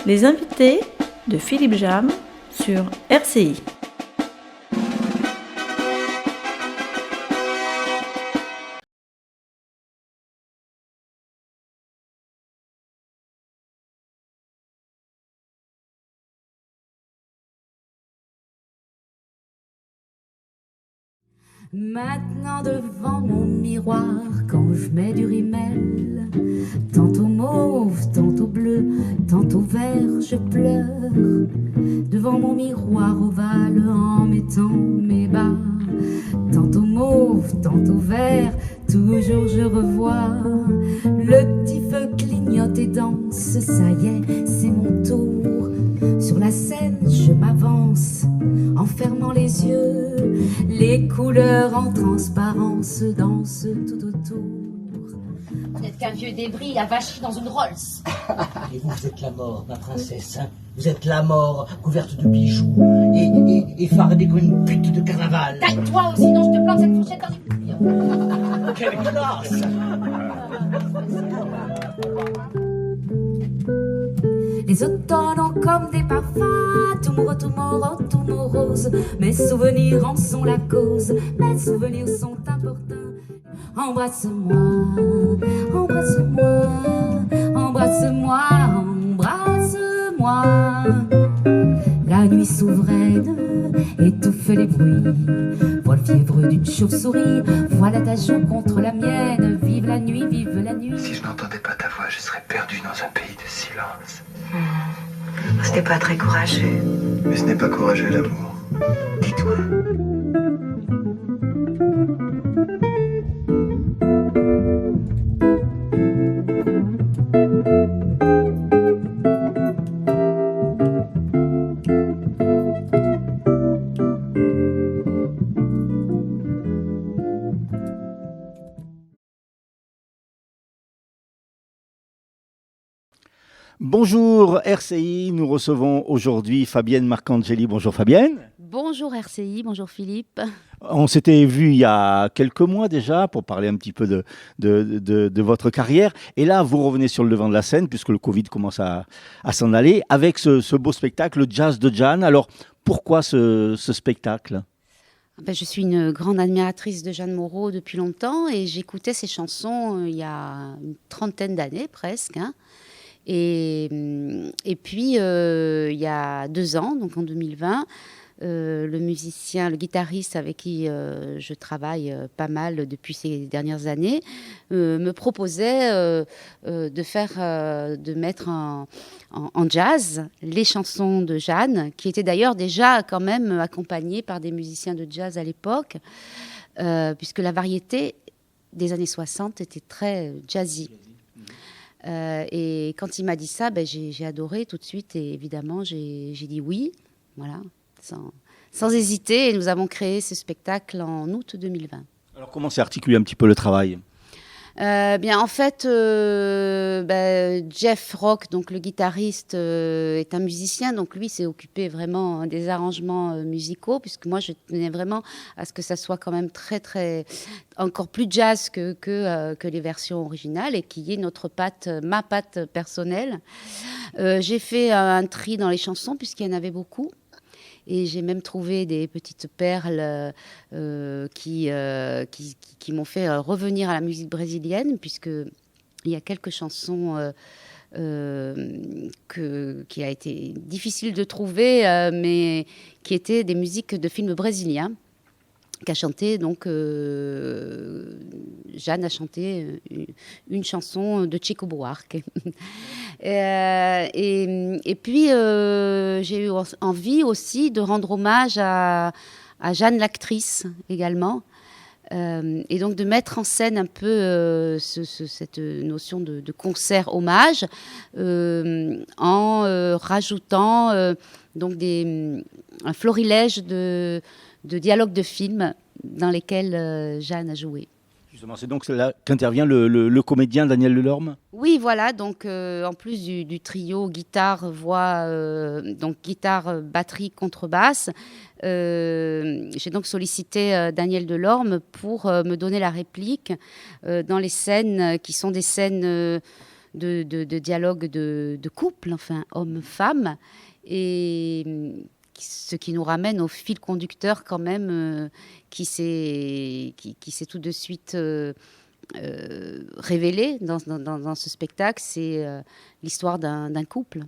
Les invités de Philippe Jam sur RCI. Maintenant devant mon miroir, quand je mets du rimel, tantôt mauve, tantôt bleu, tantôt vert, je pleure. Devant mon miroir ovale en mettant mes bas, tantôt mauve, tantôt vert, toujours je revois. Le petit feu clignote et danse, ça y est, c'est mon tour. Sur la scène, je m'avance, en fermant les yeux. Les couleurs en transparence dansent tout autour. Vous n'êtes qu'un vieux débris avachi dans une Rolls. Et vous êtes la mort, ma princesse. Hein, vous êtes la mort, couverte de bijoux et fardée comme une pute de carnaval. Taille-toi aussi, sinon je te plante cette fourchette dans les couilles. Quelle classe! Les automnes ont comme des parfums, tout morose. Mes souvenirs en sont la cause, mes souvenirs sont importants. Embrasse-moi, embrasse-moi, embrasse-moi, embrasse-moi. La nuit souveraine étouffe les bruits. Vois le fièvre d'une chauve-souris, voilà ta joue contre la mienne. Vive la nuit, vive la nuit. Si je n'entendais pas ta voix, je serais perdu dans un pays de silence. C'était pas très courageux. Mais ce n'est pas courageux l'amour. Tais-toi. Bonjour RCI, nous recevons aujourd'hui Fabienne Marcangeli. Bonjour Fabienne. Bonjour RCI, bonjour Philippe. On s'était vu il y a quelques mois déjà pour parler un petit peu de votre carrière. Et là, vous revenez sur le devant de la scène puisque le Covid commence à s'en aller avec ce beau spectacle, le Jazz de Jeanne. Alors, pourquoi ce spectacle ? Je suis une grande admiratrice de Jeanne Moreau depuis longtemps et j'écoutais ses chansons il y a une trentaine d'années presque. Et puis, il y a 2 ans, donc en 2020, le musicien, le guitariste avec qui je travaille pas mal depuis ces dernières années, me proposait de mettre en jazz les chansons de Jeanne, qui étaient d'ailleurs déjà quand même accompagnées par des musiciens de jazz à l'époque, puisque la variété des années 60 était très jazzy. Et quand il m'a dit ça, j'ai adoré tout de suite et évidemment j'ai dit oui, voilà, sans hésiter. Et nous avons créé ce spectacle en août 2020. Alors comment s'est articulé un petit peu le travail ? En fait, Jeff Rock, donc le guitariste, est un musicien, donc lui s'est occupé vraiment des arrangements musicaux, puisque moi je tenais vraiment à ce que ça soit quand même très très encore plus jazz que les versions originales et qu'il y ait ma patte personnelle. J'ai fait un tri dans les chansons puisqu'il y en avait beaucoup. Et j'ai même trouvé des petites perles qui m'ont fait revenir à la musique brésilienne, puisqu'il y a quelques chansons qui a été difficile de trouver, mais qui étaient des musiques de films brésiliens. Qu'a chanté, donc Jeanne a chanté une chanson de Chico Buarque. Et puis j'ai eu envie aussi de rendre hommage à Jeanne l'actrice également, et donc de mettre en scène un peu cette notion de concert hommage en rajoutant donc un florilège de dialogues de films dans lesquels Jeanne a joué. Justement, c'est donc là qu'intervient le comédien Daniel Delorme ? Oui, voilà, donc en plus du trio guitare, voix, donc guitare, batterie, contrebasse, j'ai donc sollicité Daniel Delorme pour me donner la réplique dans les scènes qui sont des scènes de dialogue de couple, enfin homme-femme, et ce qui nous ramène au fil conducteur quand même qui s'est tout de suite révélé dans ce spectacle, c'est l'histoire d'un couple.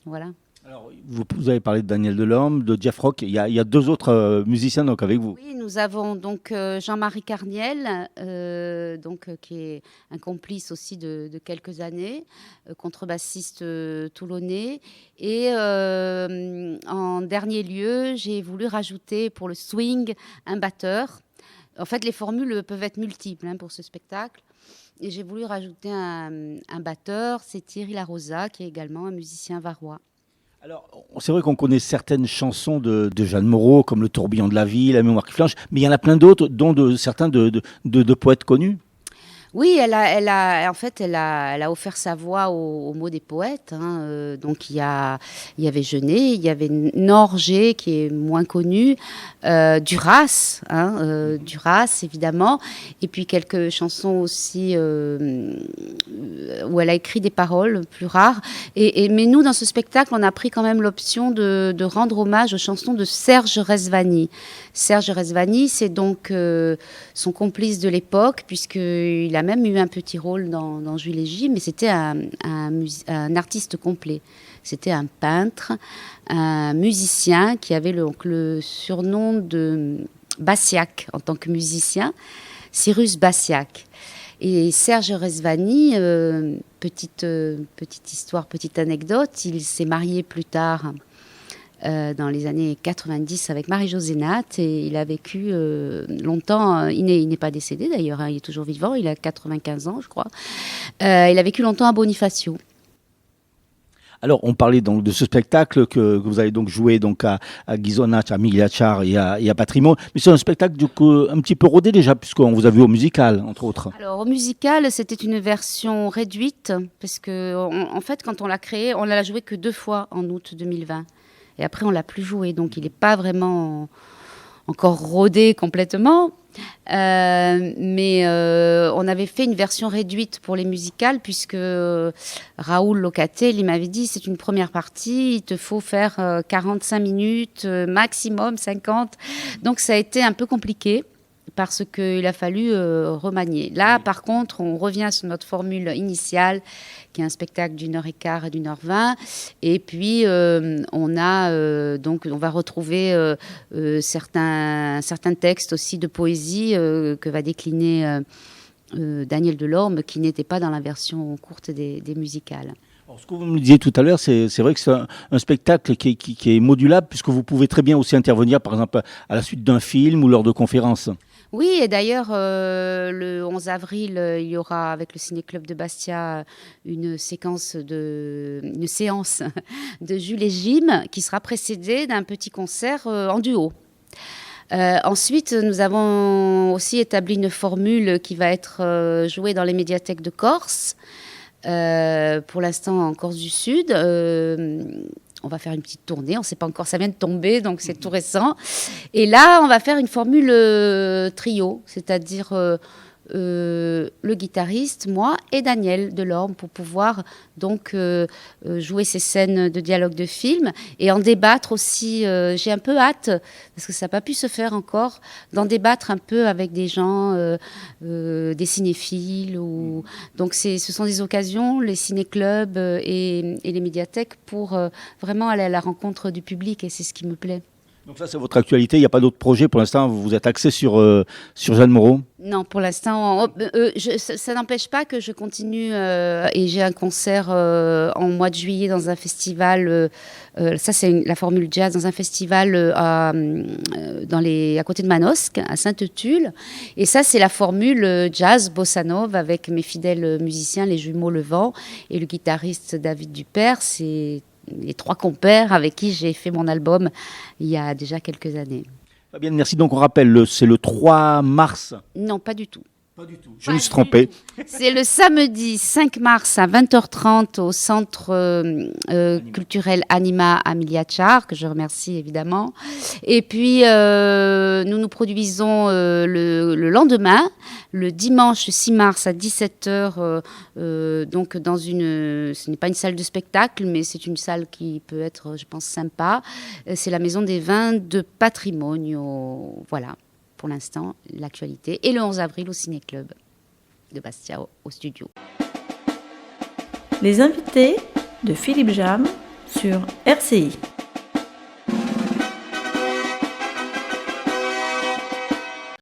Voilà. Alors, vous avez parlé de Daniel Delorme, de Jeff Rock. Il y a deux autres musiciens donc avec vous. Oui, nous avons donc Jean-Marie Carniel, qui est un complice aussi de quelques années, contrebassiste toulonnais. Et en dernier lieu, j'ai voulu rajouter pour le swing un batteur. En fait, les formules peuvent être multiples pour ce spectacle. Et j'ai voulu rajouter un batteur, c'est Thierry Larosa, qui est également un musicien varois. Alors, c'est vrai qu'on connaît certaines chansons de Jeanne Moreau, comme Le tourbillon de la vie, La mémoire qui flanche, mais il y en a plein d'autres, dont certains de poètes connus. Oui, elle a offert sa voix aux mots des poètes. Donc il y avait Genet, il y avait Norgé qui est moins connu, Duras, Duras évidemment, et puis quelques chansons aussi où elle a écrit des paroles plus rares. Mais nous, dans ce spectacle, on a pris quand même l'option de rendre hommage aux chansons de Serge Rezvani. Serge Rezvani, c'est donc son complice de l'époque, puisqu'il a même eu un petit rôle dans Jules et J, mais c'était un artiste complet. C'était un peintre, un musicien qui avait le surnom de Bassiac en tant que musicien, Cyrus Bassiac. Et Serge Rezvani, petite histoire, petite anecdote, il s'est marié plus tard dans les années 90 avec Marie-Josée Nat, et il a vécu longtemps, il n'est pas décédé d'ailleurs, il est toujours vivant, il a 95 ans je crois, il a vécu longtemps à Bonifacio. Alors, on parlait donc de ce spectacle que vous avez donc joué donc à Ghisonaccia, à Migliacciar et à Patrimoine. Mais c'est un spectacle du coup un petit peu rodé déjà, puisqu'on vous a vu au musical, entre autres. Alors, au musical, c'était une version réduite, parce que en fait, quand on l'a créé, on l'a joué que 2 fois en août 2020. Et après, on l'a plus joué, donc il n'est pas vraiment encore rodé complètement. Mais on avait fait une version réduite pour les musicales, puisque Raoul Locatel, il m'avait dit, c'est une première partie, il te faut faire 45 minutes, maximum 50. Donc ça a été un peu compliqué, parce qu'il a fallu remanier. Là, par contre, on revient sur notre formule initiale, qui est un spectacle d'1h15 et d'1h20. Et puis, on va retrouver certains textes aussi de poésie que va décliner Daniel Delorme, qui n'était pas dans la version courte des musicales. Alors, ce que vous me disiez tout à l'heure, c'est vrai que c'est un spectacle qui est modulable, puisque vous pouvez très bien aussi intervenir, par exemple, à la suite d'un film ou lors de conférences. Oui, et d'ailleurs, le 11 avril, il y aura avec le Ciné-Club de Bastia une séance de Jules et Jim qui sera précédée d'un petit concert en duo. Ensuite, nous avons aussi établi une formule qui va être jouée dans les médiathèques de Corse, pour l'instant en Corse du Sud. On va faire une petite tournée, on ne sait pas encore, ça vient de tomber, donc c'est tout récent. Et là, on va faire une formule trio, c'est-à-dire le guitariste, moi et Daniel Delorme, pour pouvoir donc jouer ces scènes de dialogue de film et en débattre aussi. J'ai un peu hâte, parce que ça n'a pas pu se faire encore, d'en débattre un peu avec des gens, des cinéphiles. Donc ce sont des occasions, les ciné-clubs et les médiathèques, pour vraiment aller à la rencontre du public, et c'est ce qui me plaît. Donc ça, c'est votre actualité, il n'y a pas d'autres projets pour l'instant, vous vous êtes axé sur Jeanne Moreau? Non, pour l'instant, ça n'empêche pas que je continue, et j'ai un concert en mois de juillet dans un festival, ça c'est la formule jazz, dans un festival à côté de Manosque, à Sainte-Tulle, et ça c'est la formule jazz bossa nova avec mes fidèles musiciens, les jumeaux Levent et le guitariste David Dupère. C'est les 3 compères avec qui j'ai fait mon album il y a déjà quelques années. Fabienne, merci. Donc on rappelle, c'est le 3 mars. Non, pas du tout. Pas du tout. Je me suis trompé. C'est le samedi 5 mars à 20h30 au centre culturel Anima à Miliachar, que je remercie évidemment. Et puis, nous produisons le lendemain, le dimanche 6 mars à 17h, donc dans ce n'est pas une salle de spectacle, mais c'est une salle qui peut être, je pense, sympa. C'est la Maison des Vins de Patrimonio. Voilà. Pour l'instant, l'actualité. Et le 11 avril au Ciné-Club de Bastia, au studio. Les invités de Philippe Jam sur RCI.